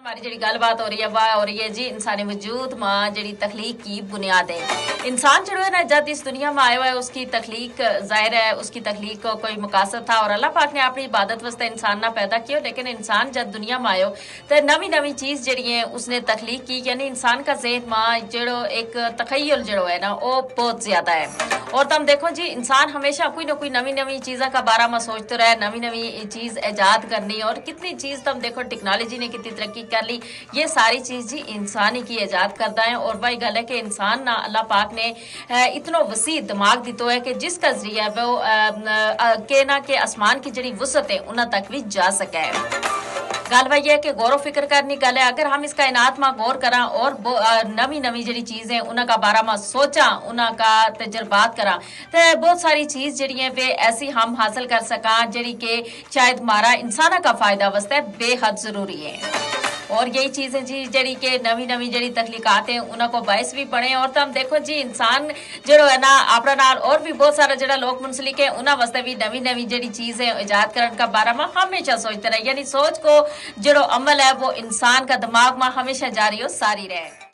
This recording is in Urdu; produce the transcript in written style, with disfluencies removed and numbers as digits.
ہماری جڑی گل بات ہو رہی ہے وہ ہو رہی ہے جی انسانی وجود ماں جڑی تخلیق کی بنیاد ہے. انسان جو ہے نا جب اس دنیا میں آیا ہوا ہے اس کی تخلیق ظاہر ہے اس کی تخلیق کو کوئی مقاصد تھا اور اللہ پاک نے اپنی عبادت واسطے انسان نہ پیدا کیا. لیکن انسان جب دنیا میں آیا تو نوی نوی چیز جڑی ہے اس نے تخلیق کی. یعنی انسان کا ذہن ماں جڑو ایک تخیل جڑو ہے نا وہ بہت زیادہ ہے. اور تم دیکھو جی انسان ہمیشہ کوئی نہ کوئی نوی نوی چیزوں کا بارہ میں سوچتے رہے, نوی نوی چیز ایجاد کرنی. اور کتنی چیز تم دیکھو ٹیکنالوجی نے کتنی ترقی کر لی, یہ ساری چیز جی انسان ہی کی ایجاد کرتا ہے. اور وہی گل ہے کہ انسان نہ اللہ پاک نے اتنا وسیع دماغ دیتا ہے کہ جس کا ذریعہ وہ کہ نہ کہ آسمان کی جڑی وسعت ہے انہاں تک بھی جا سکا ہے. گل وہی ہے کہ غور و فکر کرنی گل ہے. اگر ہم اس کائنات میں غور کریں اور نوی نوی جڑی چیزیں انہاں کا بارہ میں سوچاں, انہاں کا تجربات کراں تو بہت ساری چیز جڑی ہیں وہ ایسی ہم حاصل کر سکاں جڑی کہ شاید ہمارا انسانہ کا فائدہ واسطے بے حد ضروری ہے. اور یہی چیزیں جی جڑی کہ نوی نوی جڑی تخلیقات ہیں انہاں کو باعث بھی بنے. اور تم دیکھو جی انسان جڑو ہے نا اپنا نال اور بھی بہت سارا جڑا لوگ منسلک ہے انہاں واسطے بھی نوی نوی جڑی چیزیں ایجاد کرن کا بارہ میں ہمیشہ سوچتے رہے. یعنی سوچ کو جڑو عمل ہے وہ انسان کا دماغ میں ہمیشہ جاری ہو ساری رہے.